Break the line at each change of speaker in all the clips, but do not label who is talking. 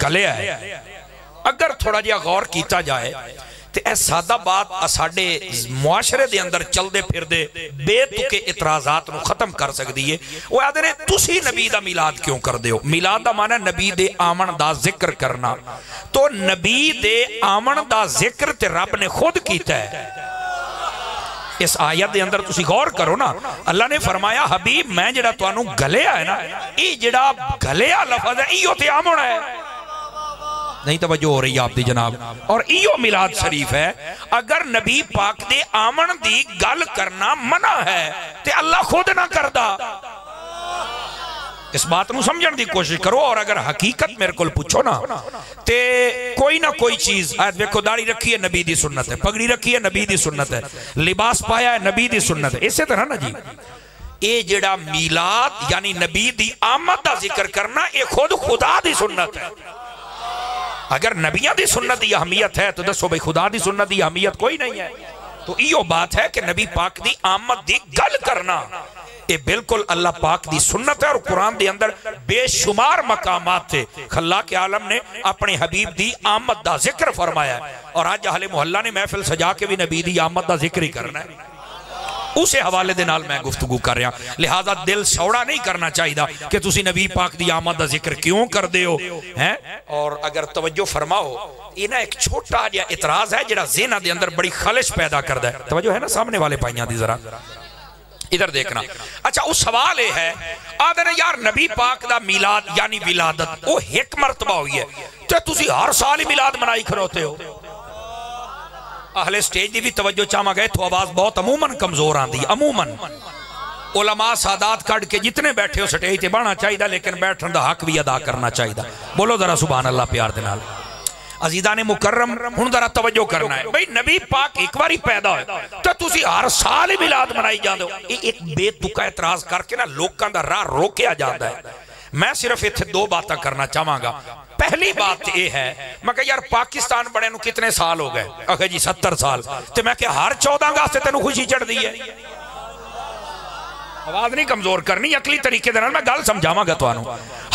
کلیا ہے اگر تھوڑا جہا غور کیتا جائے تو اے سادہ بات ساڈے معاشرے دے اندر چل دے پھر دے بے تکے اعتراضات نو ختم کر سکتی ہے. وہ آدھے نے تسی نبی دا میلاد کیوں کر دے ہو؟ میلاد دا معنی نبی دے آمن دا ذکر کرنا. تو نبی دے آمن دا ذکر تے رب نے خود کیتا ہے. اس آیت دے اندر تسی غور کرو نا, اللہ نے فرمایا حبیب میں جڑا تو انو گلیا ہے نا, ای جڑا گلیا لفظ ہے ایو تے آمن ہے. نہیں توجہ ہو رہی آپ دی جناب. اور ایو میلاد شریف ہے. اگر نبی پاک دے آمن دی گل کرنا منع ہے تے اللہ خود نہ کردا. اس بات نو سمجھن دی کوشش کرو. اور اگر حقیقت میرے کول پوچھو نا تے کوئی نہ کوئی چیز دیکھو, داڑھی رکھی ہے نبی دی سنت ہے, پگڑی رکھی ہے نبی دی سنت ہے, لباس پایا ہے نبی دی سنت ہے. اسی طرح نا جی اے جڑا میلاد یعنی نبی دی آمد دا ذکر کرنا اے خود خدا دی سنت ہے. اگر نبیان دی سنت دی اہمیت ہے تو دسو بھئی خدا دی سنت دی اہمیت کوئی نہیں ہے. تو ایو بات ہے کہ نبی پاک دی آمد دی گل کرنا یہ بالکل اللہ پاک دی سنت ہے. اور قرآن دے اندر بے شمار مقامات تھے. خلاق عالم نے اپنے حبیب دی آمد دا ذکر فرمایا ہے. اور آج اہل محلہ نے محفل سجا کے بھی نبی دی آمد دا ذکر ہی کرنا ہے. اسے حوالے دے نال میں گفتگو کر رہا. لہذا دل سوڑا نہیں کرنا چاہیے کہ تسی نبی پاک دی آمد دا ذکر کیوں کر دے ہو. اور اگر توجہ فرماؤ یہ نا ایک چھوٹا جا اعتراض ہے جڑا ذہن دے اندر بڑی خلش پیدا کردا ہے. توجہ ہے نا سامنے والے پائیاں دی ذرا ادھر دیکھنا. اچھا اس سوال یہ ہے آدھے یار نبی پاک دا میلاد یعنی ولادت وہ ایک مرتبہ ہوئی ہے تو تسی ہر سال ہی میلاد منائی کھروتے ہو. اہل سٹیج دی بھی توجہ چاہما گئے تو آواز بہت عموماً کمزور آن دی. عموماً علماء سادات کڑ کے جتنے بیٹھے ہو سٹیج تے بانا چاہیدہ لیکن بیٹھن دا حق بھی ادا کرنا چاہیدہ. بولو ذرا سبحان اللہ پیار دنال. عزیزان مکرم ہن ذرا توجہ کرنا ہے. بھئی نبی پاک ایک باری پیدا ہوئے تو تسی ہر سال ہی میلاد منائی جاندے ہو. ایک بے تکا اعتراض کر کے نا لوکاں دا راہ روکیا جاتا ہے. میں صرف اتھے دو باتاں کرنا چاہاں گا. پہلی بات یہ ہے میں کہا یار پاکستان بڑے نو کتنے سال ہو گئے؟ اکھے جی 70 سال. تو میں کہ ہر 14 اگست سے تینوں خوشی چڑھ دی ہے. آواز نہیں کمزور کرنی, عقلی طریقے دے نال میں گل سمجھاواں گا توانوں.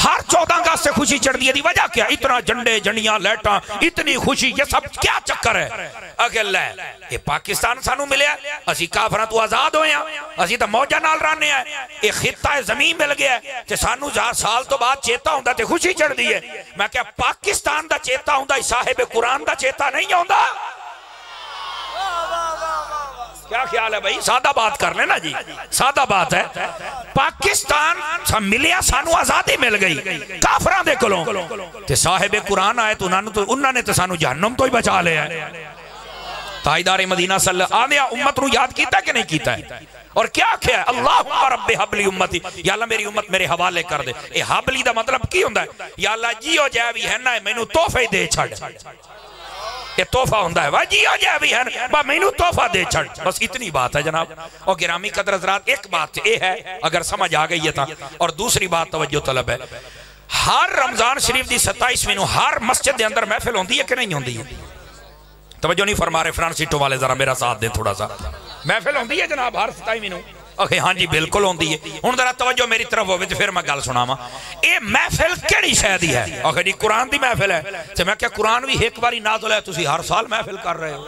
ہر 14 اگست سے خوشی چڑھ دی ہے. دی وجہ کیا؟ اتنا جھنڈے جھنڈیاں لیٹاں اتنی خوشی, یہ سب کیا چکر ہے؟ اکھے اللہ یہ پاکستان سانو ملے ہیں, اسی کافراں تو آزاد ہوئے ہیں, اسی تا موجہ نال رانے ہیں, ایک خطہ زمین مل گیا ہے کہ سانو 1000 سال تو بعد چیتا ہوندہ تے خوشی چڑھ دی ہے. میں کہا پاکستان دا چیتا ہوندہ صاحب قرآن دا چیتا نہیں ہوندہ. کیا خیال ہے بھئی؟ سادہ بات کر لینا جی, سادہ بات ہے. پاکستان ملیا سانو آزادی مل گئی کافران دے کلوں تے صاحب قرآن آئے تو انہوں نے تے سانو جہنم تو ہی بچا لے ہے. تائیدار مدینہ صلی اللہ آنے امت نو یاد کیتا کہ نہیں کیتا ہے؟ اور کیا کیا ہے؟ اللہم رب حبلی امتی, یا اللہ میری امت میرے حوالے کر دے. اے حبلی دا مطلب کی ہوندہ ہے؟ یا اللہ جیو جائے بھی ہے نا میں نو توفہ دے چھڑ. یہ تحفہ ہوندہ ہے واجی آ جائے بھی ہے با میں نو تحفہ دے چھڑ. بس اتنی بات ہے جناب. اور گرامی قدر حضرات ایک بات یہ ہے اگر سمجھ آ گئی ہے تھا. اور دوسری بات توجہ طلب ہے, ہر رمضان شریف دی 27ویں نو ہر مسجد دے اندر محفل ہوندی ہے کہ نہیں ہوندی ہے؟ توجہ نہیں فرما رہے فرانسیٹو والے, ذرا میرا ساتھ دیں تھوڑا سا. محفل ہوندی ہے جناب ہر 27ویں نو؟ ہاں جی بالکل ہوندی ہے. ہن ذرا توجہ میری طرف ہوئے تو پھر میں گل سناواں. اے محفل کیڑی شے دی ہے؟ آخر جی قرآن دی محفل ہے. تے میں کہا قرآن بھی ایک باری نازل ہے, تسی ہر سال محفل کر رہے ہو.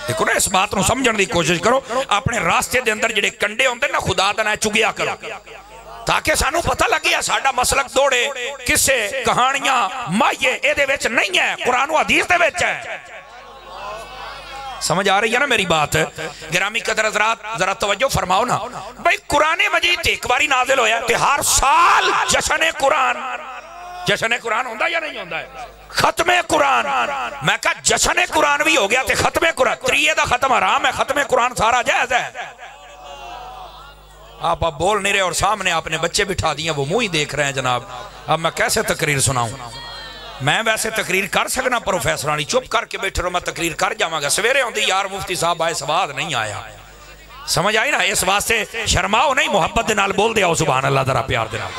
دیکھو نا اس بات نو سمجھن دی کوشش کرو. اپنے راستے دے اندر جڑے کنڈے ہوندے نا خدا دا نہ چگیا کرو تاکہ سانو پتہ لگیا ساڈا مسلک دوڑے کسے کہانیاں مائیے اے دے وچ نہیں ہے, قرآن و حدیث دے وچ ہے. سمجھ آ رہی ہے نا میری بات؟ گرامی قدر حضرات ذرا توجہ فرماؤ نا. بھئی قرآن مجید ایک باری نازل ہویا تے ہر سال جشن قرآن. جشن قرآن ہوندہ یا نہیں ہوندہ ہے؟ ختم قرآن. میں کہا جشن قرآن بھی ہو گیا تے ختم قرآن. تریہ دا ختم حرام ہے, ختم قرآن سارا جائز ہے. آپ بول نہیں رہے اور سامنے آپ نے بچے بٹھا دیا وہ منہ ہی دیکھ رہے ہیں جناب. اب میں کیسے تقریر سناؤں؟ میں ویسے تقریر کر سکنا پروفیسرانی, چپ کر کے بیٹھے رہو میں تقریر کر جاؤں گا. سویرے ہوندی یار مفتی صاحب آئے سواد نہیں آیا. سمجھ آئی نا؟ اس واسطے شرماؤ نہیں, محبت دے نال بول دیا سبحان اللہ ذرا پیار دے نال.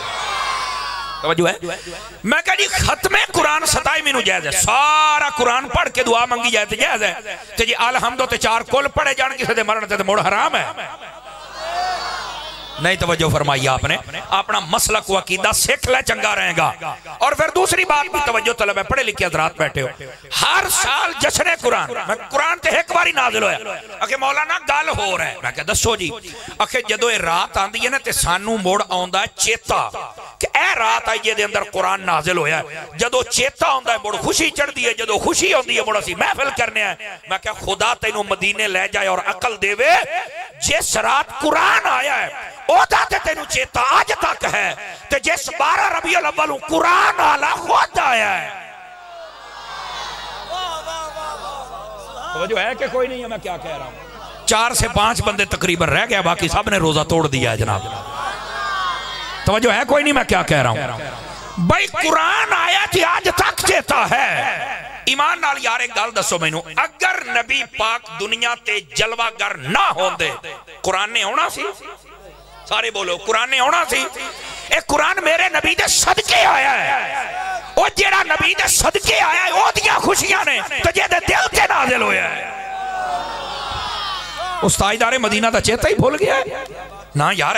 توجہ ہے؟ میں کہا جی ختم قرآن 27ویں نو جائز ہے. سارا قرآن پڑھ کے دعا منگی جائے تے جائز ہے. تے جی الحمدو تے 4 کل پڑھے جان کسے دے مرن تے موڑ حرام ہے. نہیں توجہ فرمائی آپ نے. اپنا مسلک و عقیدہ سیکھ لے چنگا رہے گا. اور پھر دوسری بات بھی توجہ طلب ہے, پڑھے لکھے حضرات بیٹھے ہو, ہر سال جشن قرآن, میں قرآن تے ایک باری نازل ہویا اکھے مولانا گل ہو رہا ہے. میں کہا دسو جی. اکھے جدو یہ رات آندی ہے نا تے سانو موڑ آندا ہے چیتا کہ اے رات آئی دے اندر قرآن نازل ہویا ہے. جدو چیتا آندا ہے موڑ خوشی چڑھ دی ہے, جدو خوشی آندی ہے موڑ اسی محفل کرنے ہیں. میں کہا خدا تینوں مدینے لے جائے اور عقل دے وے, جس رات قرآن آیا ہے او دا تے تینوں چیتا آج تک ہے, تے جس 12 ربیع الاول قرآن آلا خود آیا ہے. توجہ ہے کہ کوئی نہیں ہے میں کیا کہہ رہا ہوں؟ 4 سے 5 بندے تقریباً رہ گیا, باقی سب نے روزہ توڑ دیا ہے جناب. توجہ ہے کوئی نہیں میں کیا کہہ رہا ہوں؟ بھائی قرآن آیا تھی آج تک چیتا ہے. ایمان نال یار ایک گل دسو مینوں, اگر نبی پاک دنیا تے جلوہ گر نہ ہوندے قرآن نے ہونا سی؟ سارے بولو قرآن نے ہونا سی. اے قرآن میرے نبی دے صدقے آیا ہے, او جیڑا نبی دے صدقے آیا ہے او دیاں خوشیاں نے تجھے دے دل تے نازل ہویا ہے. استاجدار مدینہ دا چیتا ہی بھول گیا ہے نا یار.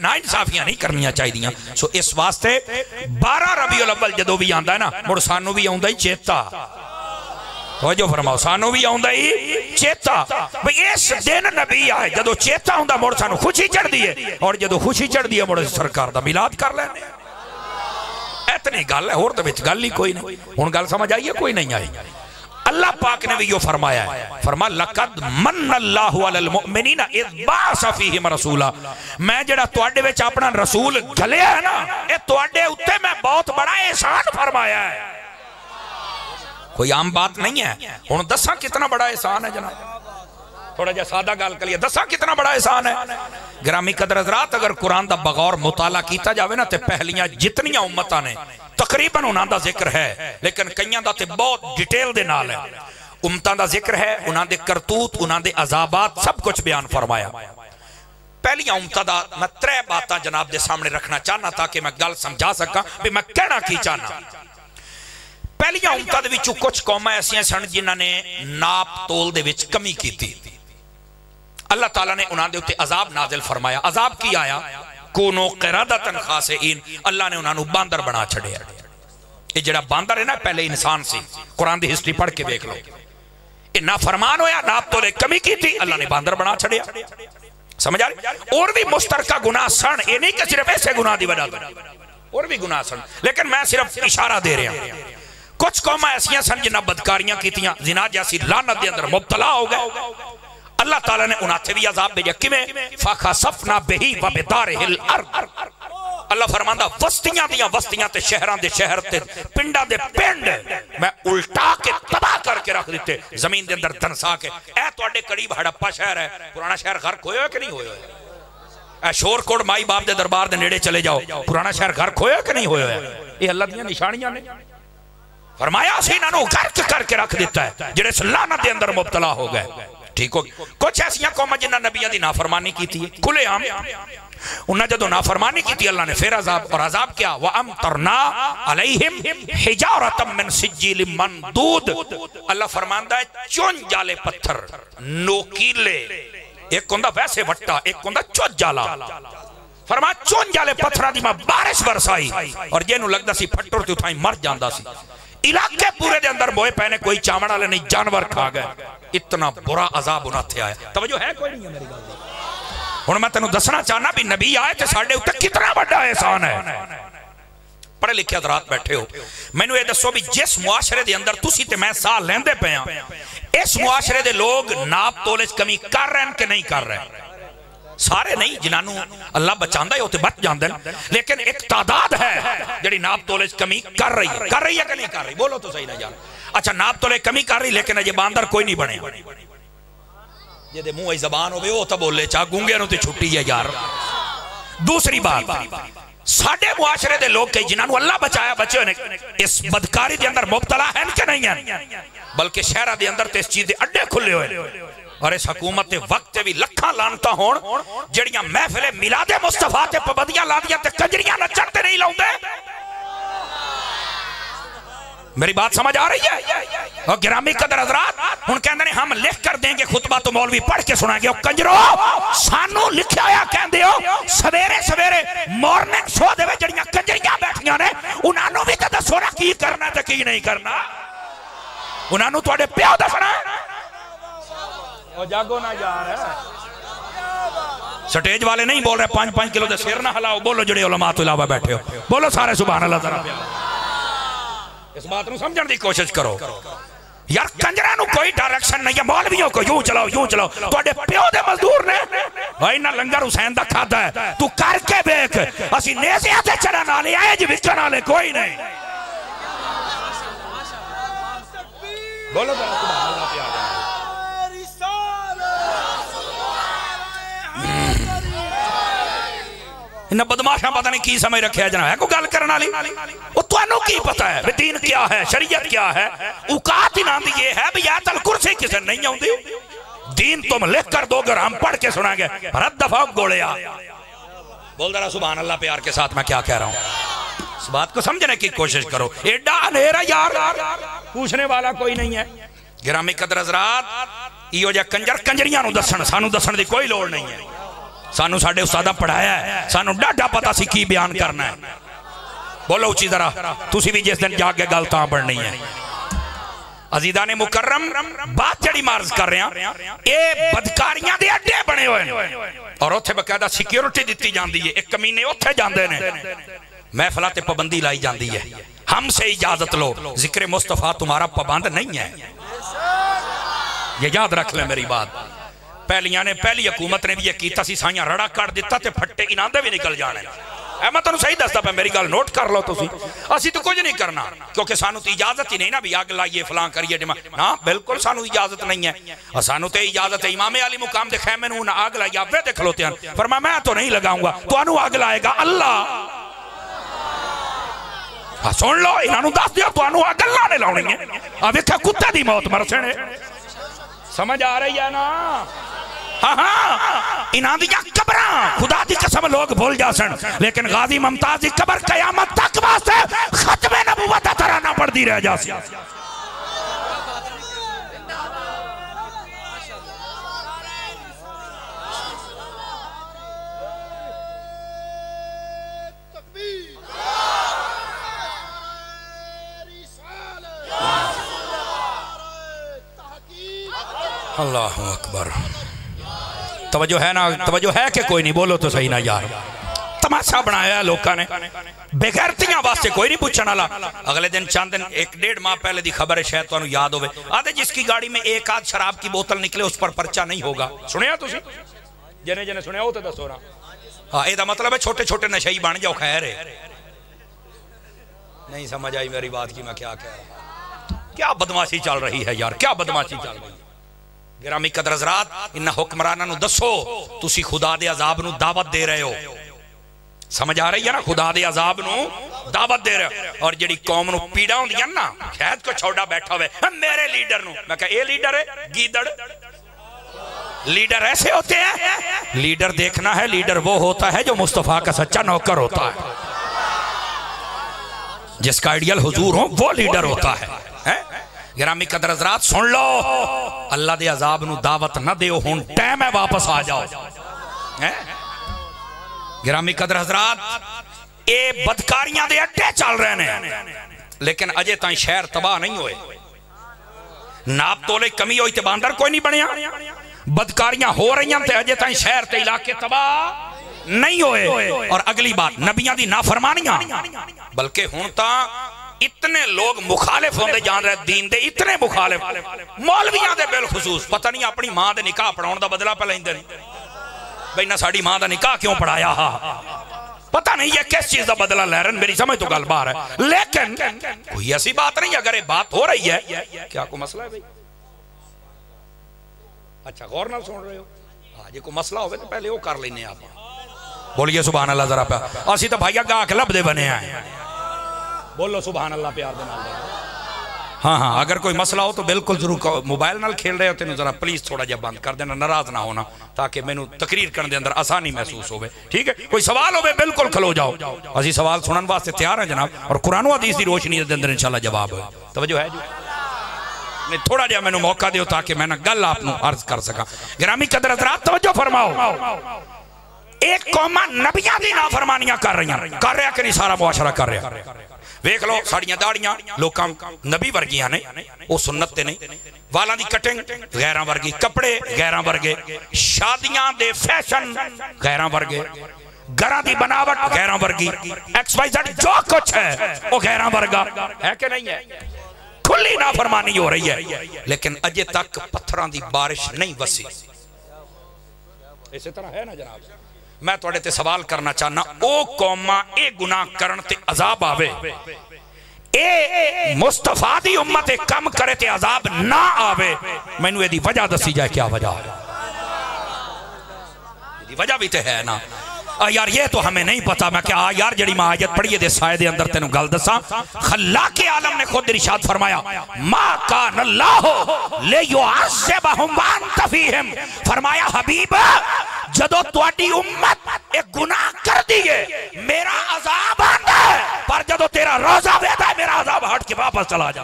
نا انصافیاں نہیں کرنیاں چاہی دیاں. سو اس واسطے 12 ربیع الاول جدو بھی آندا ہے نا مڑ سانو بھی آندا ہی چیتا. توجہ فرماؤ, سانو بھی آندا ہی چیتا. بھئی اس دن نبی آئے جدو چیتا آندا موڑ سانو خوشی چڑھ دیئے, اور جدو خوشی چڑھ دیئے موڑ سرکار دا میلاد کر لینے. اتنی گل ہے اور تو بچ گل ہی کوئی نہیں. ان گل سمجھ آئیے کوئی نہیں آئی. اللہ پاک نے بھی یہ فرمایا ہے, فرما لَقَدْ مَنَّ اللَّهُ عَلَى الْمُؤْمِنِينَ إِذْ بَعَثَ فِيهِمْ رَسُولًا. میں جڑا تواڈے وچ اپنا رسول گھلیا ہے نا, اے تواڈے اوتے میں بہت بڑا احسان فرمایا ہے. کوئی عام بات نہیں ہے. ہن دساں کتنا بڑا احسان ہے جناب. تھوڑا جا سادہ گل کریے, دساں کتنا بڑا احسان ہے. گرامی قدر حضرات, اگر قرآن دا بغور مطالعہ کیتا جاوے نا تے پہلیاں جتنیاں امتاں نے تقریباً انہاں دا ذکر ہے, لیکن کئیاں دا تے بہت ڈیٹیل دے نال ہے. امتاں دا ذکر ہے, انہاں دے کرتوت, انہاں دے عذابات, سب کچھ بیان فرمایا. پہلیاں امتاں دا میں 3 باتاں جناب دے سامنے رکھنا چاہنا تاکہ میں گل سمجھا سکاں بھی میں کہنا کی چاہنا. پہلیاں امتاں دے وچوں کچھ قوماں ایسیاں سن جنہاں نے ناپ تول دے وچ کمی کیتی. اللہ تعالیٰ نے انہاں دے اتے عذاب نازل فرمایا. عذاب کی آیا, کونو قرادتن خاسئین, اللہ نے انہاں نو باندر بنا چھڑیا. یہ جڑا باندر ہے نا پہلے انسان سی, قرآن دی ہسٹری پڑھ کے دیکھ لو. یہ نافرمان ہویا, ناپ تولے کمی کی تھی, اللہ نے باندر بنا چھڑیا. سمجھ آ رہی؟ اور بھی مشترکہ گناہ سن, یہ نہیں کہ صرف ایسے گناہ دی وجہ سے, اور بھی گناہ سن, لیکن میں صرف اشارہ دے رہا ہوں. کچھ قومیں ایسیاں سن جنہ بدکاریاں کیتیاں, زنا جیسی لعنت دے اندر مبتلا ہو گئے. اللہ تعالیٰ نے انہاں تھے بھی عذاب بھیجا. کیویں؟ فَخَسَفْنَا بِهِ وَبِدَارِهِ الْأَرْضِ. اللہ فرماندا وستیاں دیاں وستیاں تے شہراں دے شہر تے پنڈاں دے پنڈ میں الٹا کے تباہ کر کے رکھ دیتے, زمین دے اندر دھنسا کے. اے تواڈے قریب ہڑپا شہر ہے, پرانا شہر غرق ہویا ہے کہ نہیں ہویا ہے؟ اے شور کوٹ مائی باپ دے دربار دے نیڑے چلے جاؤ, پرانا شہر غرق ہویا ہے کہ نہیں ہویا ہے؟ یہ اللہ دیاں نشانیاں نے. فرمایا اسی انہاں نو غرق کر کے رکھ دیتا ہے جڑے اس لعنت دے اندر مبتلا ہو گئے. ٹھیک ہو, کچھ ایسیاں قومیں جنہاں نبیوں دی نافرمانی کی تھی کھلے عام, انہاں جدو نافرمانی کی تھی اللہ نے پھر عذاب, اور عذاب کیا, وَأَمْطَرْنَا عَلَيْهِمْ حِجَارَةً مِّن سِجِّيلٍ مَّنْضُودٍ. اللہ فرماندا ہے چون جالے پتھر نوکیلے, ایک ہوندا ویسے وٹا, ایک ہوندا چون جالا. فرمایا چون جالے پتھراں دی میں بارش برسائی, اور جنوں لگدا سی پھٹر تے اتھائی مر جاندا سی. علاقے پورے دے اندر بوئے پہنے, کوئی چاوڑ والے نہیں, جانور کھا گئے. اتنا برا عذاب انہاں تھے آیا. توجہ ہے کوئی نہیں ہے میری گل؟ ہن میں تینوں دسنا چاہنا بھی نبی آئے تے ساڈے اوتے کتنا بڑا احسان ہے. پڑھے لکھے حضرات بیٹھے ہو, مینوں یہ دسو بھی جس معاشرے دے اندر تسی تے میں سال لیندے پے ہاں, اس معاشرے دے لوگ ناپ تولے کمی کر رہے ہیں کہ نہیں کر رہے ہیں؟ سارے نہیں, جنہوں اللہ بچاندہ ہے ہوتے بچ جاندے, لیکن ایک تعداد ہے جڑی ناپ تولے کمی کر رہی ہے. کر رہی ہے کہ نہیں کر رہی؟ بولو تو صحیح نہ جان. اچھا ناپ تولے کمی کر رہی, لیکن یہ باندر کوئی نہیں بنے. یہ دے منہ زبان ہوئے وہ تو بولے چاہ گونگے نو تے چھٹی ہے یار. دوسری بات, ساڑھے معاشرے دے لوگ کئی جنہوں اللہ بچایا بچے ہونے اس بدکاری دے اندر مبتلا ہیں کہ نہیں ہیں, بلکہ شہرہ دے اندر تے اس چیز دے اڈے کھلے ہوئے. اور اس حکومت وقت بھی لکھاں لانتا ہون جڑیاں محفل میلاد مصطفیٰ تے پابندیاں لا دیاں تے کنجریاں نچڑتے نہیں لاؤں دے. میری بات سمجھ آ رہی ہے؟ اور گرامی قدر حضرات ان کہندے نے ہم لکھ کر دیں گے خطبہ تو مولوی پڑھ کے سنائیں گے. کنجرو سانو لکھیا ہوا کہندے ہو سویرے سویرے مارننگ شو دے وچ جڑیاں کنجریاں بیٹھیاں نے انہاں نوں بھی تے دسو نا کی کرنا تے کی نہیں کرنا. انہاں نوں تواڈے پیو دسنا او جاگو نہ یار. سٹیج والے نہیں بول رہے 5-5 کلو دے سیر نہ ہلاؤ. بولو جڑے علماء تو علاوہ بیٹھے ہو بولو سارے سبحان اللہ. ذرا اس بات نو سمجھن دی کوشش کرو یار. کنجرا نو کوئی ڈائریکشن نہیں ہے. مولویوں کو یوں چلاؤ یوں چلاؤ. تواڈے پیو دے مزدور نے بھائی نہ لنگر حسین دا کھادا ہے تو کر کے دیکھ. اسی نیزیاں تے چڑھن والے آئے جی وکن والے کوئی نہیں. بولو سبحان اللہ پہ آ جائے. انہیں بدماشاں پتہ نہیں کی سمجھ رکھے جناب ہے کوئی گل کرنا لی. وہ تو انہوں کی پتہ ہے دین کیا ہے شریعت کیا ہے. اوقات انہوں نے یہ ہے بھی آیت الکرسی کسے نہیں ہوں دی. دین تم لکھ کر دو گر ہم پڑھ کے سنائیں گے. رد دفعہ گوڑیا بول دارا سبحان اللہ پیار کے ساتھ میں کیا کہہ رہا ہوں. اس بات کو سمجھنے کی کوشش کرو. ایڈا انہیرا یار پوچھنے والا کوئی نہیں ہے. گرامی قدر حضرات یہ جا کنجر کنجریاں نو دسن سانو دسن دی کوئی لوڑ نہیں ہے. سانو ساڑھے استادہ پڑھایا ہے سانو ڈاڈا پتا سی کی بیان کرنا ہے. بولو اچھی ذرا تُسی بھی جس دن جا کے گلتاں پڑھنی ہے. عزیزان مکرم بات جڑی مارز کر رہے ہیں اے بدکاریاں دے اڈے بنے ہوئے اور اتھے بقیدہ سیکیورٹی دیتی جان دی ہے. ایک کمینے اتھے جان دے نے محفلات پابندی لائی جان دی ہے. ہم سے اجازت لو. ذکر مصطفیٰ تمہارا پابند نہیں ہے. یہ یاد رکھ لیں میری بات. پہلی حکومت نے بھی یہ کیتا سی سائیاں رڑا کر دیتا تے پھٹے انہاں دے بھی نکل جانے. میں تو صحیح دستا پہ میری گل نوٹ کر لو تسی. اسی تو کچھ نہیں کرنا کیونکہ سانو تو اجازت ہی نہیں نا بھی آگ لائیے فلان کریے جمع. نا بالکل سانو اجازت نہیں ہے. اور سانو تو اجازت ہے. امام علی مقام دے خیمے نو آگ لائیے آپ دے کھلوتے ہیں. فرمایا میں تو نہیں لگاؤں گا تو انہوں آگ لائے گا اللہ. سن لو انہوں نے دس دیا تو انہوں آگ اللہ نے لاؤنی ہے. اب ایک کتا دی موت مرسنے سمجھ آ رہی ہے نا. ہاں ہاں انہاں دیا قبران خدا دی قسم لوگ بھول جا سن لیکن غازی ممتاز دی قبر قیامت تک واسطے ختم نبوت ترانہ پڑھ دی رہ جا سی. اللہ اکبر. توجہ ہے نا توجہ ہے کہ کوئی نہیں. بولو تو صحیح نہ یار. تماشا بنایا ہے لوکاں نے بغیرتیاں واسطے کوئی نہیں پوچھنا لا. اگلے دن چاند دن 1-1.5 ماہ پہلے دی خبر ہے شاید تو انہوں یاد ہوئے آدھے جس کی گاڑی میں ایک آدھ شراب کی بوتل نکلے اس پر پرچہ نہیں ہوگا. سنیا تسی جنے جنے سنیا ہوتے دس ہو رہا. یہ دا مطلب ہے چھوٹے چھوٹے نشئی بان جاؤ. خیر ہے نہیں سمجھ آئی میری بات کی میں کیا کہہ رہا. کیا بدماشی چل رہی ہے یار. کیا بدماشی چل رہی ہے. گرامی قدر حضرات انہا حکمرانہ نو دسو تسی خدا دے عذاب نو دعوت دے رہے ہو. سمجھ آ رہی ہے نا. خدا دے عذاب نو دعوت دے رہے ہو. اور جڑی قوم نو پیڑا ہوں دیا نا خید کو چھوڑا بیٹھا ہوئے میرے لیڈر نو. میں کہا اے لیڈر ہے گیدڑ. لیڈر ایسے ہوتے ہیں. لیڈر دیکھنا ہے. لیڈر وہ ہوتا ہے جو مصطفیٰ کا سچا نوکر ہوتا ہے. جس کا آئیڈیل حضور ہو وہ لیڈر ہوتا ہے. گرامی قدر حضرات سن لو اللہ دے عذاب نو دعوت نہ دیو. ہون ٹائم ہے واپس آ جاؤ. گرامی قدر حضرات اے بدکاریاں دے اٹھے چل رہے ہیں لیکن اجے تائیں شہر تباہ نہیں ہوئے. ناپ تولے کمی ہوئی تے باندر کوئی نہیں بنیا. بدکاریاں ہو رہی ہیں تے اجے تائیں شہر تے علاقے تباہ نہیں ہوئے. اور اگلی بات نبیاں دی نافرمانیاں بلکہ ہون تا اتنے لوگ مخالف ہوندے جان رہے دین دے. اتنے مخالف مولویاں دے بالخصوص پتہ نہیں اپنی ماں دے نکاح پڑھاؤں دا بدلہ پہ لیندے نہیں. بھئی نہ ساڑی ماں دا نکاح کیوں پڑھایا پتہ نہیں یہ کس چیز دا بدلہ لے رہے. میری سمجھ تو گل بار ہے لیکن کوئی ایسی بات نہیں. اگر یہ بات ہو رہی ہے کیا کوئی مسئلہ ہے بھئی. اچھا غور نہ سن رہے ہو. یہ کوئی مسئلہ ہوئے تو پہلے وہ کر لینے آپ. بولیے سبحان اللہ ذرا پہ. اسی تو بھائیہ گاہ لب دے بنے ہیں. بولو سبحان اللہ پیار دے نال دے. ہاں ہاں اگر کوئی مسئلہ ہو تو بالکل ضرور. موبائل نال کھیل رہے ہوتے ہیں ذرا پلیز تھوڑا جا بند کر دینا. ناراض نہ ہونا تاکہ میں تقریر کرنے دے اندر آسانی محسوس ہوئے. ٹھیک ہے کوئی سوال ہوئے بالکل کھلو جاؤ. اسی سوال سنن واسطے تیار ہیں جناب. اور قرآن و حدیث دی روشنی دے اندر انشاءاللہ جواب ہے. توجہ ہے جو میں تھوڑا جا میں موقع دیو تاکہ میں گل آپ عرض کر سکا. گرامی قدر حضرات توجہ فرماؤ. ایک قوم نبیاں دی نافرمانیاں کر رہا کہ نہیں سارا معاشرہ کر رہا. ویکھ لو ساڑیاں داڑیاں لوکاں نبی ورگیاں نے وہ سنت تے نہیں. والاں دی کٹنگ غیراں ورگی, کپڑے غیراں ورگے, شادیاں دے فیشن غیراں ورگے, گھراں دی بناوٹ غیراں ورگی, ایکس وائی زیڈ جو کچھ ہے وہ غیراں ورگا ہے کہ نہیں ہے. کھلی نافرمانی ہو رہی ہے لیکن اجے تک پتھراں دی بارش نہیں وسی. اسی طرح ہے نا جناب. میں توڑے تے سوال کرنا چاہنا او قوماں اے گناہ کرن تے عذاب آوے, اے مصطفیٰ دی امت کم کرے تے عذاب نہ آوے, میں نے دی وجہ دسی جائے کیا وجہ ہے. دی وجہ بھی تے ہے نا یار. یہ تو ہمیں نہیں پتا. میں کہا یار جڑی میں آیت پڑھیے دے سائے دے اندر تینوں گل دساں. خلاق عالم نے خود ارشاد فرمایا ما کان اللہ لیعذبہم وانت فیہم. فرمایا حبیب جدو تواڈی امت ایک گناہ کر دیئے میرا عذاب آندا ہے, پر جدو تیرا روزہ ویدا ہے میرا عذاب ہٹ کے واپس چلا جا.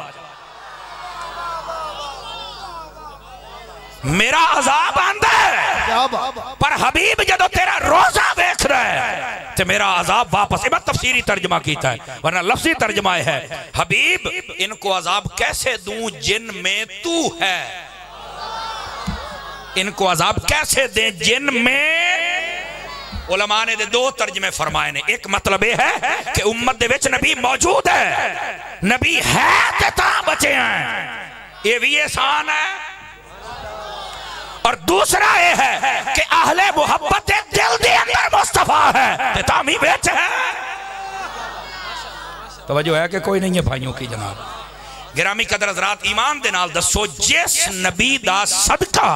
میرا عذاب آندا ہے پر حبیب جدو تیرا روزہ دیکھ رہا ہے تو میرا عذاب واپس. میں تفسیری ترجمہ کیتا ہے ورنہ لفظی ترجمہ ہے حبیب ان کو عذاب کیسے دوں جن میں تو ہے. ان کو عذاب کیسے دیں جن میں. علماء نے دو ترجمے فرمائے نے. ایک مطلب یہ ہے کہ امت دے وچ نبی موجود ہے, نبی ہے تے تاں بچے ہیں, یہ بھی احسان ہے. اور دوسرا یہ ہے کہ اہل محبت دل دے اندر مصطفیٰ ہے تامی بیچ ہے. توجہ ہے کہ کوئی نہیں ہے بھائیوں کی جناب. گرامی قدر حضرات ایمان دے نال دسو جس نبی دا صدقہ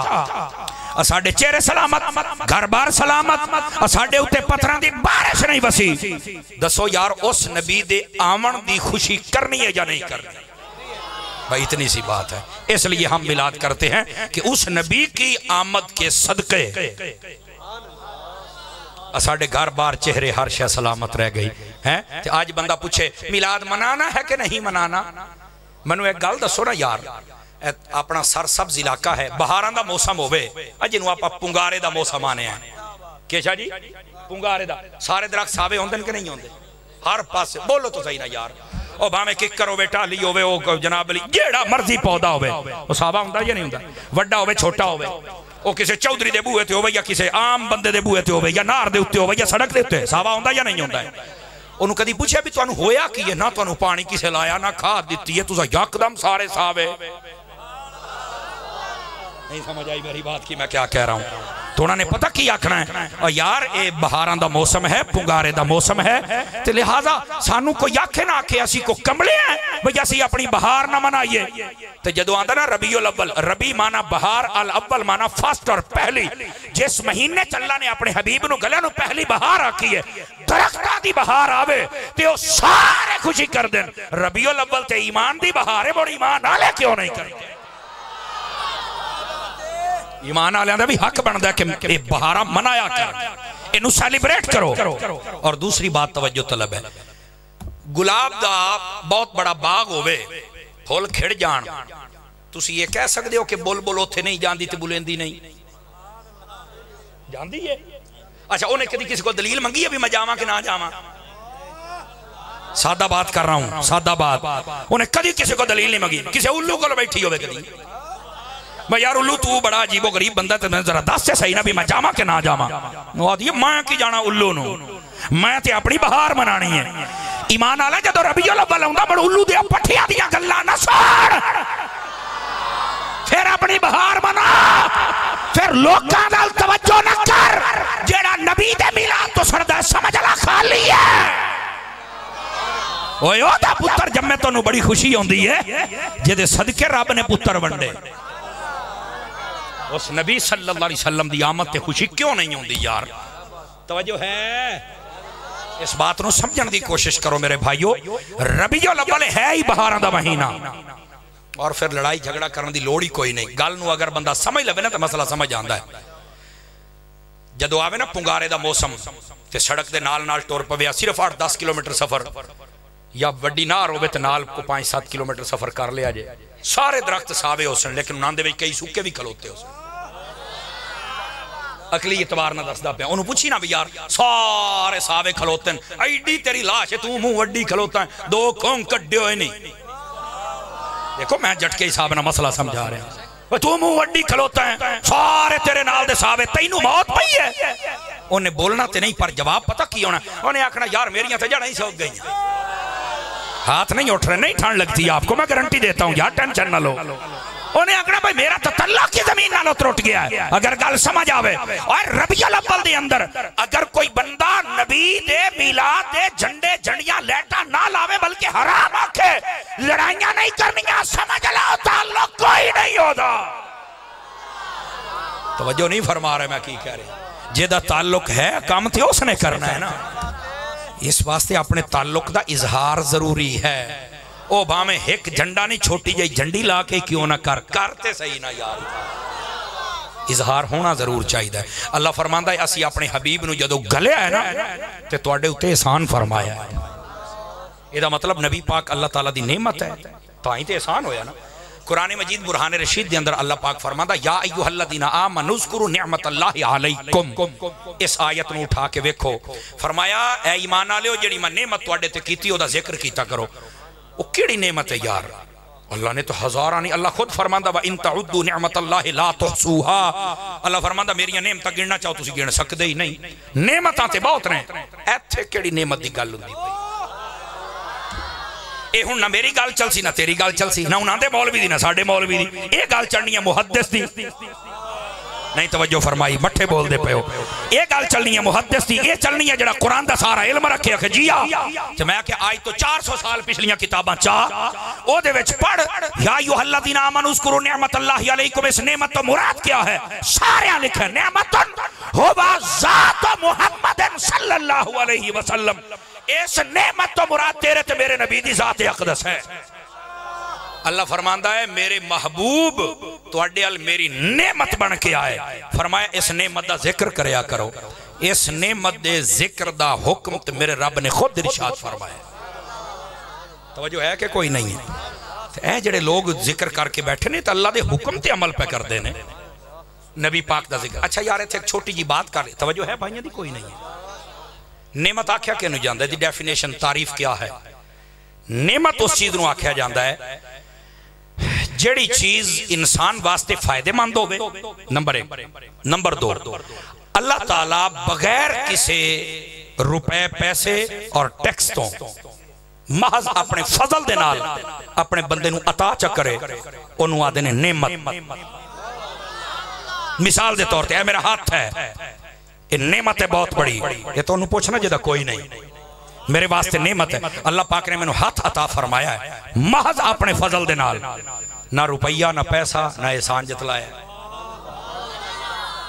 اساڑے چہرے سلامت, گھر بار سلامت, اساڑے اتے پتھران دی بارش نہیں وسی, دسو یار اس نبی دے آمن دی خوشی کرنی ہے یا نہیں کرنی. بھائی اتنی سی بات ہے. اس لیے ہم ملاد کرتے ہیں کہ اس نبی کی آمد کے صدقے اساڑے گھر بار چہرے ہر شے سلامت رہ گئی ہیں. آج بندہ پوچھے ملاد منانا ہے کہ نہیں منانا. منو ایک گل دسو نا یار, اپنا سر سبز علاقہ ہے, بہاراں دا موسم ہوئے, جنہوں آپ پنگارے دا موسم آنے ہیں. کیشا جی پنگارے دا سارے درخت ساوے ہوندن کہ نہیں ہوندے ہر پاس سے. بولو تو صحیح نا یار. او بھامے ککر ہوئے, ٹالی ہوئے, او جناب علی جیڑا مرضی پودا ہوئے, او ساوا ہوندہ یا نہیں ہوندہ, وڈا ہوئے چھوٹا ہوئے, او کسے چودری دے بوئے تھے ہوئے یا کسے عام بندے دے بوئے تھے ہوئے یا نار دے اتے ہوئے یا سڑک دے اتے, ساوا ہوندہ یا نہیں ہوندہ ہے. انہوں کدی پوچھے بھی تو انہوں ہویا کیے نہ تو انہوں پانی کسے لایا نہ کھاد دیتی ہے, تو یکدم سارے ساوے. نہیں سمجھ آئی میری بات کی میں کیا کہہ رہا ہوں. تو انہوں نے پتہ کی آکھنا ہے اور یار اے بہاران دا موسم ہے, پنگارے دا موسم ہے, تو لہذا سانو کو یاکھے نہ آکھے اسی کو کملے ہیں بھئی اسی اپنی بہار نہ منائیے. تو جدو آندھا نا ربیع الاول, ربی مانا بہار, الاول مانا فرسٹ اور پہلی. جس مہینے چلا نے اپنے حبیب نو گلے نو پہلی بہار آکی ہے, درختہ دی بہار آوے تے وہ سارے خوشی کر دیں. ربیع الاول تے ایمان دی بہارے بڑی ایمان آلے کیوں نہیں کرتے. ایمان آلیاں دا بھی حق بندہ ہے کہ بہارہ منایا کر, انہوں سیلیبریٹ کرو. اور دوسری بات توجہ طلب ہے, گلاب دا بہت بڑا باغ ہوئے, پھول کھڑ جان, تسی یہ کہہ سکتے ہو کہ بول بول ہوتے نہیں جاندی تے بولندی نہیں جاندی ہے. اچھا انہیں کدی کسی کو دلیل منگی ہے بھی میں جاواں کہ نہ جاواں. سادہ بات کر رہا ہوں, سادہ بات. انہیں کدی کسی کو دلیل نہیں منگی, کسی الو کو بیٹھی ہوئے کدی میں یار الو تو بڑا عجیب و غریب بندہ تے ذرا دس سے صحیح نہ بھی میں جاواں کہ نہ جاواں. وہ آدھی میں کی جانا الو نو, میں تے اپنی بہار منانی ہے. ایمان آلہ جدو ربیع الاول ہوندہ بڑا الو دیا پٹھیا دیا گلہ نہ سوڑ, پھر اپنی بہار منا, پھر لوکاں دل توجہ نہ کر. جیڑا نبی دے میلاد تو سردہ سمجھ اللہ خالی ہے. اوہ دا پتر جب میں تو نو بڑی خوشی ہوندی ہے جدے صدقے رب نے پتر ونڈے. اس نبی صلی اللہ علیہ وسلم دی آمد تے خوشی کیوں نہیں ہوندی یار. توجہ ہے, اس بات نو سمجھن دی کوشش کرو میرے بھائیو. ربیع الاول ہے ہی بہاراں دا مہینہ, اور پھر لڑائی جھگڑا کرنے دی لوڑی کوئی نہیں. گل نو اگر بندہ سمجھ لے نا تو مسئلہ سمجھ آندا ہے. جدو آوے نا پنگارے دا موسم تے سڑک دے نال نال ٹور پویا, صرف 8-10 کلومیٹر سفر یا وڈی نہر ہوے تے نال کو 5-7 کلومیٹر سفر کر لیا جے سارے درخت ساوے ہو سن لیکن انہاں دے وچ کئی سوکے بھی کھلوتے ہو سن اکلی اعتبار نہ دسدا پیا انہوں پوچھی نا بھی یار سارے ساوے کھلوتے ہیں ایڈی تیری لاش ہے تو منہ وڈی کھلوتا ہے 2 کھونگ کڈے ہوئے نہیں دیکھو میں جھٹکے حساب نہ مسئلہ سمجھا رہے ہیں تو منہ وڈی کھلوتا ہے سارے تیرے نال دے ساوے تینوں موت پئی ہے انہیں بولنا تے نہیں پر جواب پتہ کی ہونا انہیں آکھنا یار میریاں تے جڑا ہی سوک گئی ہیں ہاتھ نہیں اٹھ رہے نہیں ٹھانڈ لگتی آپ کو میں گارنٹی دیتا ہوں یار ٹینشن نہ لو انہیں آکھنا بھائی میرا تو اللہ کی زمین نہ لو ترٹ گیا ہے اگر گل سمجھ آوے اور ربیع الاول دے اندر اگر کوئی بندہ نبی دے میلاد دے جھنڈے جھنڈیاں لیٹا نہ لاوے بلکہ حرام آکھے لڑائیاں نہیں کرنیاں سمجھ لاؤ تعلق کوئی نہیں ہوتا توجہ نہیں فرما رہے میں کی کہہ رہے جیدہ تعلق ہے کام تھے اس نے کرنا ہے نا اس واسطے اپنے تعلق دا اظہار ضروری ہے او بامیں ایک جھنڈا نہیں چھوٹی جائی جھنڈی لا کے کیوں نہ کرتے صحیح نہ یار اظہار ہونا ضرور چاہیے ہے اللہ فرماندہ ہے اسی اپنے حبیب نو جدو گلے آئے نا تے توڑے اتے احسان فرمایا ہے یہ دا مطلب نبی پاک اللہ تعالیٰ دی نعمت ہے تو آئیں تے احسان ہویا نا قرآن مجید برہان رشید دے اندر اللہ پاک فرماندہ یا ایوہ الذین آمنوا اذکروا نعمت اللہ علیکم اس آیت نو اٹھا کے ویکھو فرمایا اے ایمان والےو جڑی میں نعمت توڑے تے کیتی او دا ذکر کیتا کرو وہ کیڑی نعمت ہے یار اللہ نے تو ہزارہ نہیں اللہ خود فرماندہ وَإِن تَعُدُّوا نِعْمَةَ اللَّهِ لَا تُحْصُوهَا اللہ فرماندہ میری نعمتہ گرنا چاہو تسی گرنا سکتے ہی نہیں نعمتاں تے بہت رہے ایتھے کیڑی نعمت دی گل ہوندی پئی اے ہن نہ میری گل چل سی نہ تیری گل چل سی نہ انہاں دے مولوی دی نہ ساڈے مولوی دی اے گل چلنی ہے محدث دی نہیں توجہ فرمائی مٹھے بول دے پیو یہ گل چلنی ہے محدث دی یہ چلنی ہے جڑا قرآن دا سارا علم رکھے کہ جیا تو میں کہ آج تو 400 سال پچھلیاں کتاباں چاہ او دے وچ پڑھ یا ایھا الذین آمنوا اذکروا نعمت اللہ علیکم اس نعمت تو مراد کیا ہے سارے لکھے نعمت ہوا ذات محمد صلی اللہ علیہ وسلم اس نعمت تو مراد تیرے تے میرے نبی دی ذات اقدس ہے اللہ فرماندہ ہے میرے محبوب تو اڈیال میری نعمت بن کے آئے فرمایا اس نعمت دا ذکر کریا کرو اس نعمت دے ذکر دا حکم تو میرے رب نے خود ارشاد فرمایا توجہ ہے کہ کوئی نہیں ہے اے جڑے لوگ ذکر کر کے بیٹھے نہیں تو اللہ دے حکم تے عمل پہ کر دینے نبی پاک دا ذکر اچھا یار ایک چھوٹی جی بات کر لے توجہ ہے بھائیاں دی کوئی نہیں ہے نعمت آکھیا کہ نہیں جاندہ دی ڈیفینیشن تعریف کیا ہے نعمت اس چیز نو آکھیا جاندہ ہے جڑی چیز انسان واسطے فائدے مند ہوئے نمبر 1 نمبر 2 اللہ تعالیٰ بغیر کسی روپے پیسے اور ٹیکس تو محض اپنے فضل دے نال اپنے بندے نو عطا چکرے انہوں آدھے نے نعمت مثال دے طور تے اے میرا ہاتھ ہے یہ نعمت ہے بہت بڑی یہ تو انہوں پوچھنا جدہ کوئی نہیں میرے واسطے نعمت ہے اللہ پاک نے میں نے ہاتھ عطا فرمایا ہے محض اپنے فضل دے نال نہ روپیہ نہ پیسہ نہ احسان جتلایا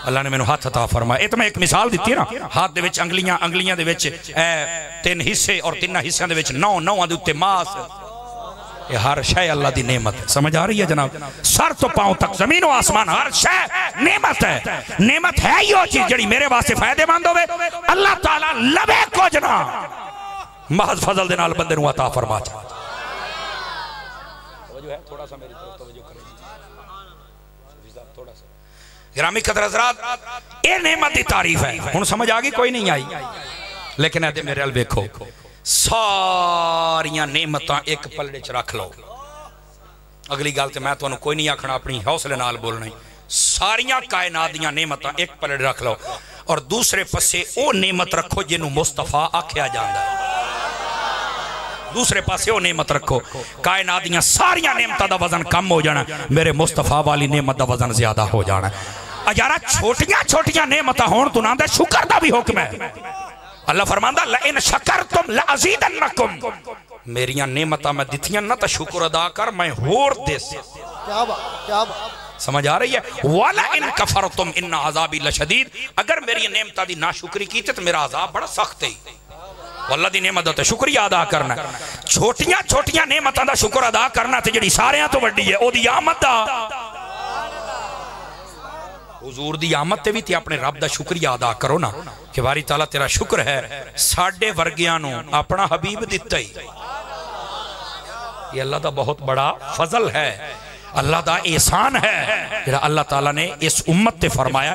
اللہ نے میں نے ہاتھ عطا فرمایا یہ تو میں ایک مثال دیتی ہے نا ہاتھ دے وچ انگلیاں دے وچ 3 حصے اور 3 حصیاں دے وچ 9 دے اتے ماس یہ ہر شے اللہ دی نعمت ہے سمجھ آ رہی ہے جناب سر تو پاؤں تک زمین و آسمان ہر شے نعمت ہے نعمت ہے یہ چیز جڑی میرے واسطے فائدے مند ہوئے اللہ تعالیٰ لبے کو جناب محض فضل دے نال بندے نو عطا فرما چاہتا توجہ ہے تھوڑا سا میری طرف توجہ کریں تھوڑا سا گرامی قدر حضرات اے نعمت دی تعریف ہے ہن سمجھ آگئی کوئی نہیں آئی لیکن ایدے میرے ال دیکھو ساریاں نعمتاں ایک پلڑے چ رکھ لو اگلی گل تے میں تو کوئی نہیں آکھنا اپنی حوصلے نال بولنا ساریاں کائنات دیاں نعمتاں ایک پلڑے رکھ لو اور دوسرے پسے او نعمت رکھو جنہوں مصطفیٰ آکھیا جاندہ ہے دوسرے پاسے وہ نعمت رکھو کائنات دیاں ساریاں نعمتہ دا وزن کم ہو جانا میرے مصطفیٰ والی نعمت دا وزن زیادہ ہو جانا اجارہ چھوٹیاں نعمتہ ہون تو نام دے شکر دا بھی حکم ہے اللہ فرماندہ لئن شکرتم لعزیدنکم میریاں نعمتہ میں دیتیاں نہ تا شکر ادا کر میں ہور دے سے کیا بات سمجھ آ رہی ہے وَلَئِن كَفَرْتُمْ إِنَّ عَذَابِ لَشَدِيد اگر میری نعمتہ دی ناشکری کیتے تو میرا عذاب بڑا سخت ہے واللہ دی نعمت دا شکریہ ادا کرنا چھوٹیاں نعمتاں دا شکر ادا کرنا تے جڑی ساریاں تو وڈی ہے او دی آمد دا حضور دی آمد تے بھی تے اپنے رب دا شکریہ ادا کرو نا کہ باری تعالیٰ تیرا شکر ہے ساڑھے ورگیاں نو اپنا حبیب دیتا ہی یہ اللہ دا بہت بڑا فضل ہے، اللہ دا احسان ہے جڑا اللہ تعالیٰ نے اس امت تے فرمایا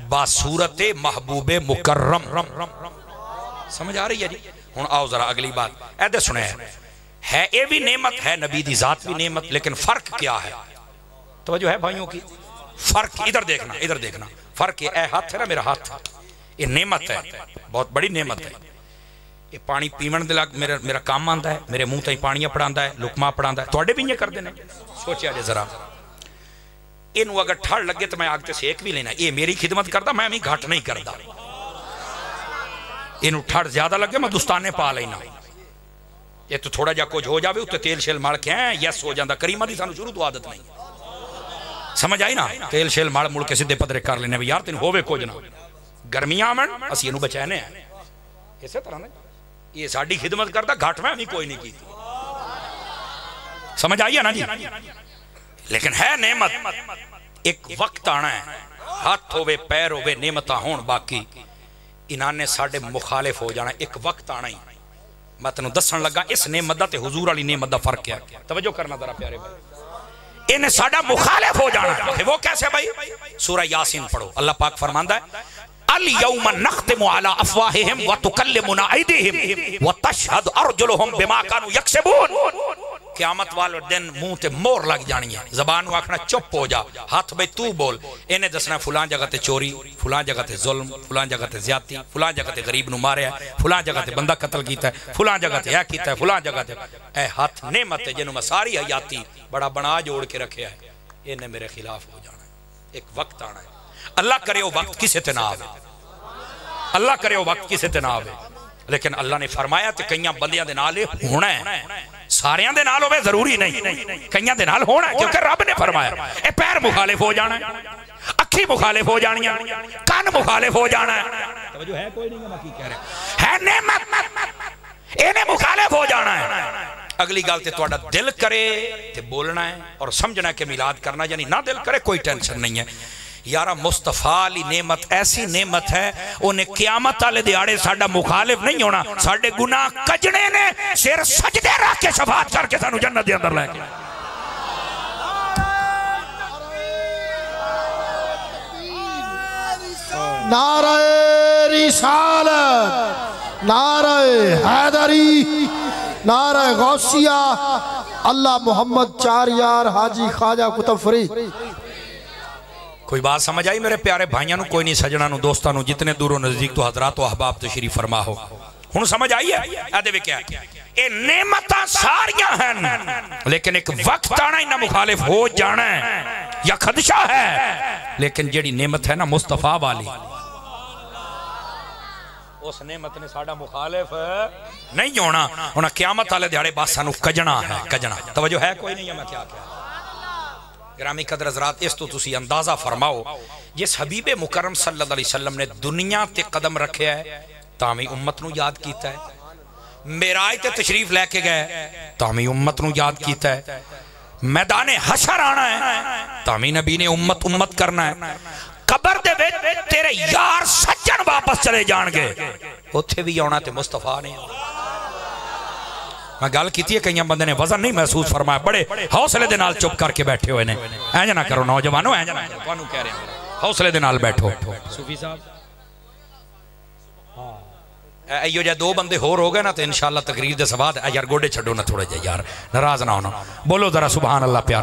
باصورت محبوب مکرم۔ سمجھ آ رہی ہے جی؟ ہن آؤ ذرا اگلی بات ایدے سنے ہے اے بھی نعمت ہے، نبی دی ذات بھی نعمت، لیکن فرق کیا ہے؟ توجہ ہے بھائیوں کی؟ فرق ادھر دیکھنا، ادھر دیکھنا، فرق اے ہاتھ ہے نا میرا ہاتھ، یہ نعمت ہے، بہت بڑی نعمت ہے۔ یہ پانی پیمن دے لگ میرا کام آندا ہے، میرے منہ تے پانی پڑاندا ہے، لقمہ پڑاندا ہے، تواڈے بھی یہ کر دینے؟ سوچیا جے ذرا، اینو اگر ٹھڑ لگے تو میں آگ تے سیک بھی لینا، یہ میری خدمت کردا، میں گھٹ نہیں کردا۔ اینو ٹھڑ زیادہ لگے میں دوستانے پا لینا، یہ تو تھوڑا جا کچھ ہو جاوے اتنے تیل شیل مار کے ہیں یس ہو جاندہ۔ کریمہ دی سانو شروع تو عادت نہیں، سمجھ آئی نا؟ تیل شیل مار مڑ کے سدھے پدرے کر لینے یار تین ہووے کچھ نہ، گرمیاں آمن اسی اینو بچائنے ہیں، اسی طرح نہیں یہ ساڑی خدمت کرتا، گھٹ میں ہمیں کوئی نہیں کی تھی، سمجھ آئی ہے نا جی؟ لیکن ہے نعمت، ایک وقت آنا ہے، ہاتھ ہووے پیر ہووے نعمتہ ہون، باقی انہاں نے ساڑے مخالف ہو جانا، ایک وقت آنا ہی۔ میں تنوں دسن لگا اس نعمت دا تے حضور علی نعمت دا فرق کیا؟ توجہ کرنا ذرا پیارے بھائی، انہیں ساڑا مخالف ہو جانا ہے، وہ کیسے بھائی؟ سورہ یاسین پڑھو، اللہ پاک فرماندہ ہے اليوم نختم على افواہہم وتکلمنا ایدیہم وتشہد ارجلہم بما كانوا یکسبون۔ قیامت والے دن منہ تے مور لگ جانی ہے، زبان کو آکھنا چپ ہو جا، ہاتھ بھئی تو بول، انہیں دسنا فلان جگہ تے چوری، فلان جگہ تے ظلم، فلان جگہ تے زیادتی، فلان جگہ تے غریب نو مارے ہے، فلان جگہ تے بندہ قتل کیتا ہے، فلان جگہ تے یہ کیتا ہے، فلان جگہ تے اے ہاتھ نعمت ہے جنہوں میں ساری حیاتی بڑا بنا جوڑ کے رکھے ہے، انہیں میرے خلاف ہو جانا ہے، ایک وقت آنا ہے۔ اللہ کرے وہ وقت کسے تے نہ آوے، اللہ کرے وہ وقت کسے تے نہ آوے، لیکن اللہ نے فرمایا تے کئیاں بندیاں دے نال ہونا ہے، ساریاں دے نال ہوئے ضروری نہیں، کئیاں دے نال ہونا ہے، کیونکہ رب نے فرمایا اے پیر مخالف ہو جانا ہے، اکھی مخالف ہو جانی ہے، کان مخالف ہو جانا ہے، توجہ ہے کوئی نہیں، میں کی کہہ رہے ہے نعمت، انہیں مخالف ہو جانا ہے۔ اگلی گال تے توڑا دل کرے تے بولنا ہے اور سمجھنا ہے کہ میلاد کرنا، یعنی نہ دل کرے کوئی ٹینشن نہیں ہے۔ یارہ مصطفیٰ علی نعمت ایسی نعمت ہے، انہیں قیامت آلے دیاڑے ساڑھا مخالف نہیں ہونا، ساڑھے گناہ کجنے نے سیر سجدے رکھ کے شفاعت کر کے سانو جنت دے اندر لے کے
نعرہ رسالت، نعرہ حیدری، نعرہ غوثیہ، اللہ محمد چار یار حاجی خواجہ قطب فرید۔
کوئی بات سمجھ آئی میرے پیارے بھائیاں نو؟ کوئی نہیں سجنہ نو، دوستہ نو، جتنے دور و نزدیک تو حضرات و احباب تشریف فرما ہو، ہن سمجھ آئی ہے؟ ایدے بھی کیا ہے؟ اے نعمتاں ساریاں ہیں، لیکن ایک وقت آنا ہی نہ مخالف ہو جانا ہے یا خدشہ ہے، لیکن جیڑی نعمت ہے نا مصطفیٰ والی، اس نعمت نے ساڑھا مخالف نہیں ہونا، انہاں قیامت آلے دیاڑے بات سانو کجنا ہے، کجنا۔ توجہ ہے کوئی نہیں ہے؟ میں کیا کہا؟ گرامی قدر حضرات، اس تو تسی اندازہ فرماؤ جس حبیب مکرم صلی اللہ علیہ وسلم نے دنیا تے قدم رکھے ہے تامی امت نو یاد کیتا ہے، میراج تے تشریف لے کے گئے تامی امت نو یاد کیتا ہے، میدان حشر آنا ہے تامی نبی نے امت امت کرنا ہے، قبر دے بیت تیرے یار سجن واپس چلے جان گے، اتھے بھی آنا تے مصطفیٰ نے آنا۔ میں گال کیتی ہے کئیاں بندے نے وزن نہیں محسوس فرمایا، بڑے حوصلے دے نال چپ کر کے بیٹھے ہوئے نے، اینجا نہ کرو نوجوانوں، اینجا نہ کرو، توانوں کہہ رہے ہیں حوصلے دے نال بیٹھو۔ صوفی صاحب ایو جائے دو بندے ہو گئے نا تو انشاءاللہ تقریر دے سواد یار گوڑے چھڑو نہ تھوڑے جائے یار، ناراض نہ ہونا، بولو ذرا سبحان اللہ پیار۔